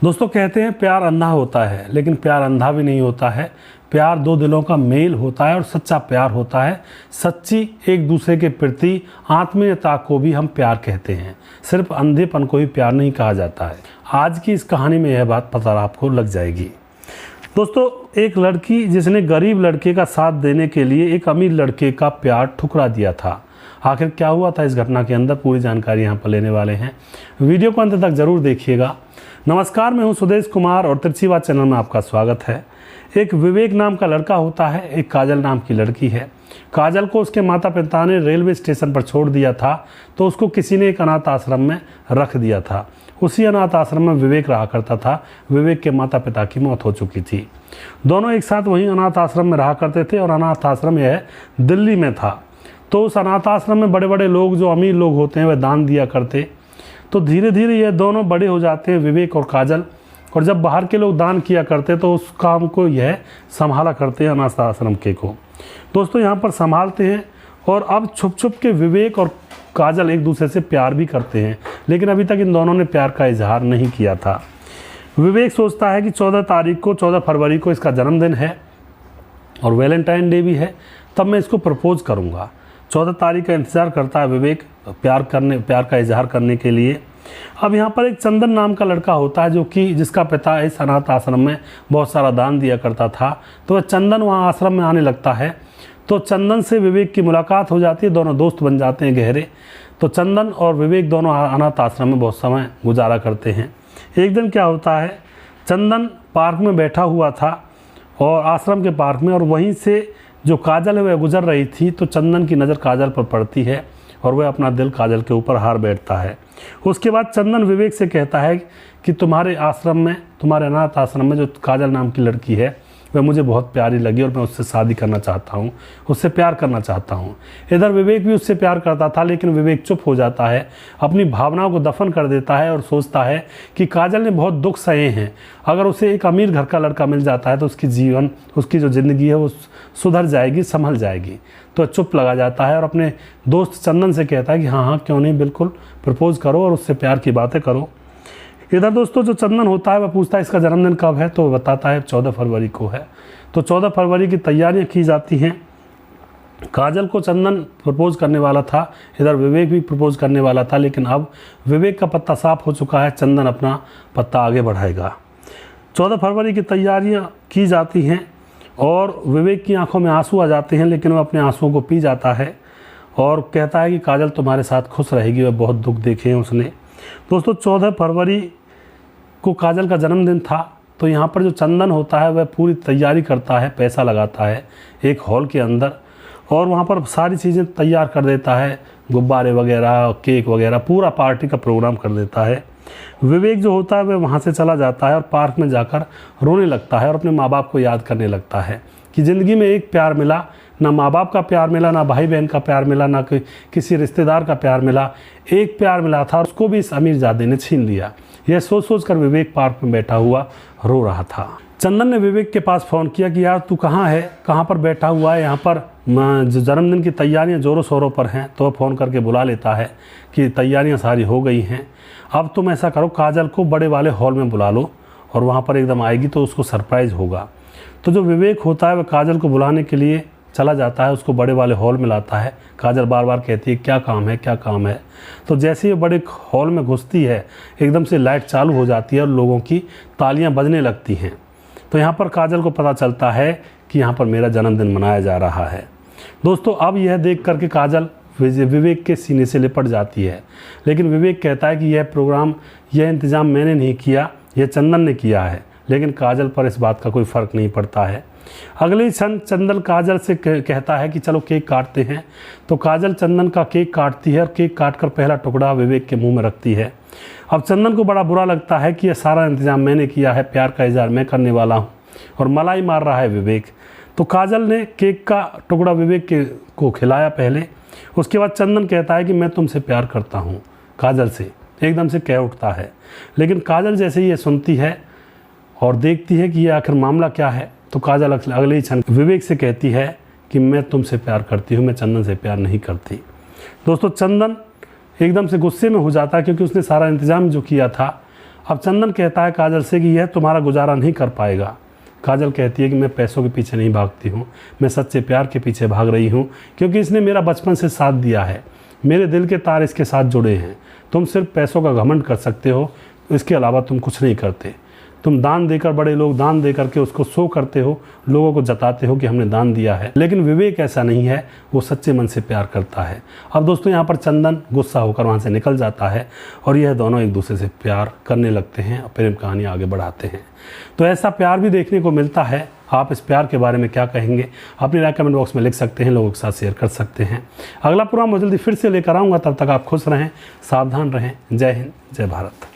दोस्तों कहते हैं प्यार अंधा होता है, लेकिन प्यार अंधा भी नहीं होता है। प्यार दो दिलों का मेल होता है और सच्चा प्यार होता है। सच्ची एक दूसरे के प्रति आत्मीयता को भी हम प्यार कहते हैं। सिर्फ अंधेपन को ही प्यार नहीं कहा जाता है। आज की इस कहानी में यह बात पता आपको लग जाएगी। दोस्तों, एक लड़की जिसने गरीब लड़के का साथ देने के लिए एक अमीर लड़के का प्यार ठुकरा दिया था। आखिर क्या हुआ था इस घटना के अंदर, पूरी जानकारी यहाँ पर लेने वाले हैं। वीडियो को अंत तक जरूर देखिएगा। नमस्कार, मैं हूँ सुदेश कुमार और तिरछीवाद चैनल में आपका स्वागत है। एक विवेक नाम का लड़का होता है, एक काजल नाम की लड़की है। काजल को उसके माता पिता ने रेलवे स्टेशन पर छोड़ दिया था, तो उसको किसी ने एक अनाथ आश्रम में रख दिया था। उसी अनाथ आश्रम में विवेक रहा करता था। विवेक के माता पिता की मौत हो चुकी थी। दोनों एक साथ वहीं अनाथ आश्रम में रहा करते थे और अनाथ आश्रम यह दिल्ली में था। तो उस अनाथ आश्रम में बड़े बड़े लोग, जो अमीर लोग होते हैं, वह दान दिया करते। तो धीरे धीरे ये दोनों बड़े हो जाते हैं, विवेक और काजल। और जब बाहर के लोग दान किया करते तो उस काम को यह संभाला करते हैं, अनाथ आश्रम के को। दोस्तों, यहाँ पर संभालते हैं और अब छुप छुप के विवेक और काजल एक दूसरे से प्यार भी करते हैं, लेकिन अभी तक इन दोनों ने प्यार का इजहार नहीं किया था। विवेक सोचता है कि 14 फरवरी को इसका जन्मदिन है और वैलेंटाइन डे भी है, तब मैं इसको प्रपोज करूँगा। 14 तारीख का इंतज़ार करता है विवेक प्यार का इजहार करने के लिए। अब यहाँ पर एक चंदन नाम का लड़का होता है, जिसका पिता इस अनाथ आश्रम में बहुत सारा दान दिया करता था। तो वह चंदन वहाँ आश्रम में आने लगता है। तो चंदन से विवेक की मुलाकात हो जाती है, दोनों दोस्त बन जाते हैं गहरे। तो चंदन और विवेक दोनों अनाथ आश्रम में बहुत समय गुजारा करते हैं। एक दिन क्या होता है, चंदन पार्क में बैठा हुआ था और आश्रम के पार्क में, और वहीं से जो काजल है वह गुजर रही थी। तो चंदन की नज़र काजल पर पड़ती है और वह अपना दिल काजल के ऊपर हार बैठता है। उसके बाद चंदन विवेक से कहता है कि तुम्हारे अनाथ आश्रम में जो काजल नाम की लड़की है वह मुझे बहुत प्यारी लगी और मैं उससे शादी करना चाहता हूँ, उससे प्यार करना चाहता हूँ। इधर विवेक भी उससे प्यार करता था, लेकिन विवेक चुप हो जाता है, अपनी भावनाओं को दफन कर देता है और सोचता है कि काजल ने बहुत दुख सहे हैं। अगर उसे एक अमीर घर का लड़का मिल जाता है तो उसकी जो ज़िंदगी है वो सुधर जाएगी, संभल जाएगी। तो चुप लगा जाता है और अपने दोस्त चंदन से कहता है कि हाँ क्यों नहीं, बिल्कुल प्रपोज करो और उससे प्यार की बातें करो। इधर दोस्तों जो चंदन होता है वह पूछता है इसका जन्मदिन कब है, तो वह बताता है 14 फरवरी को है। तो 14 फरवरी की तैयारियां की जाती हैं। काजल को चंदन प्रपोज करने वाला था, इधर विवेक भी प्रपोज करने वाला था, लेकिन अब विवेक का पत्ता साफ हो चुका है, चंदन अपना पत्ता आगे बढ़ाएगा। 14 फरवरी की तैयारियाँ की जाती हैं और विवेक की आंखों में आंसू आ जाते हैं, लेकिन वह अपने आंसुओं को पी जाता है और कहता है कि काजल तुम्हारे साथ खुश रहेगी। वह बहुत दुख देखे हैं उसने। दोस्तों, 14 फरवरी को काजल का जन्मदिन था। तो यहाँ पर जो चंदन होता है वह पूरी तैयारी करता है, पैसा लगाता है एक हॉल के अंदर और वहाँ पर सारी चीज़ें तैयार कर देता है, गुब्बारे वगैरह, केक वगैरह, पूरा पार्टी का प्रोग्राम कर देता है। विवेक जो होता है वह वहाँ से चला जाता है और पार्क में जाकर रोने लगता है और अपने माँ बाप को याद करने लगता है कि ज़िंदगी में एक प्यार मिला, ना माँ बाप का प्यार मिला, ना भाई बहन का प्यार मिला, ना किसी रिश्तेदार का प्यार मिला। एक प्यार मिला था, उसको भी इस अमीरजादे ने छीन लिया। यह सोच कर विवेक पार्क में बैठा हुआ रो रहा था। चंदन ने विवेक के पास फ़ोन किया कि यार तू कहाँ है, कहाँ पर बैठा हुआ है, यहाँ पर जो जन्मदिन की तैयारियाँ ज़ोरों शोरों पर हैं। तो फ़ोन करके बुला लेता है कि तैयारियाँ सारी हो गई हैं, अब तुम ऐसा करो काजल को बड़े वाले हॉल में बुला लो और वहाँ पर एकदम आएगी तो उसको सरप्राइज़ होगा। तो जो विवेक होता है वह काजल को बुलाने के लिए चला जाता है, उसको बड़े वाले हॉल में लाता है। काजल बार बार कहती है क्या काम है, क्या काम है। तो जैसे ही बड़े हॉल में घुसती है, एकदम से लाइट चालू हो जाती है और लोगों की तालियां बजने लगती हैं। तो यहाँ पर काजल को पता चलता है कि यहाँ पर मेरा जन्मदिन मनाया जा रहा है। दोस्तों, अब यह देख करके काजल विवेक के सीने से लिपट जाती है, लेकिन विवेक कहता है कि यह इंतज़ाम मैंने नहीं किया, यह चंदन ने किया है। लेकिन काजल पर इस बात का कोई फ़र्क नहीं पड़ता है। अगले क्षण चंदन काजल से कहता है कि चलो केक काटते हैं। तो काजल चंदन का केक काटती है और केक काटकर पहला टुकड़ा विवेक के मुंह में रखती है। अब चंदन को बड़ा बुरा लगता है कि यह सारा इंतज़ाम मैंने किया है, प्यार का इजहार मैं करने वाला हूँ और मलाई मार रहा है विवेक। तो काजल ने केक का टुकड़ा विवेक को खिलाया पहले। उसके बाद चंदन कहता है कि मैं तुमसे प्यार करता हूँ, काजल से एकदम से कह उठता है। लेकिन काजल जैसे ही ये सुनती है और देखती है कि ये आखिर मामला क्या है, तो काजल अगले ही क्षण विवेक से कहती है कि मैं तुमसे प्यार करती हूँ, मैं चंदन से प्यार नहीं करती। दोस्तों, चंदन एकदम से गुस्से में हो जाता है क्योंकि उसने सारा इंतज़ाम जो किया था अब चंदन कहता है काजल से कि यह तुम्हारा गुजारा नहीं कर पाएगा। काजल कहती है कि मैं पैसों के पीछे नहीं भागती हूँ, मैं सच्चे प्यार के पीछे भाग रही हूँ, क्योंकि इसने मेरा बचपन से साथ दिया है, मेरे दिल के तार इसके साथ जुड़े हैं। तुम सिर्फ पैसों का घमंड कर सकते हो, इसके अलावा तुम कुछ नहीं करते। तुम दान देकर, बड़े लोग दान दे करके उसको शो करते हो, लोगों को जताते हो कि हमने दान दिया है, लेकिन विवेक ऐसा नहीं है, वो सच्चे मन से प्यार करता है। अब दोस्तों यहाँ पर चंदन गुस्सा होकर वहाँ से निकल जाता है और यह दोनों एक दूसरे से प्यार करने लगते हैं और प्रेम कहानी आगे बढ़ाते हैं। तो ऐसा प्यार भी देखने को मिलता है। आप इस प्यार के बारे में क्या कहेंगे, अपनी राय कमेंट बॉक्स में लिख सकते हैं, लोगों के साथ शेयर कर सकते हैं। अगला प्रोग्राम मैं जल्दी फिर से लेकर आऊँगा, तब तक आप खुश रहें, सावधान रहें। जय हिंद, जय भारत।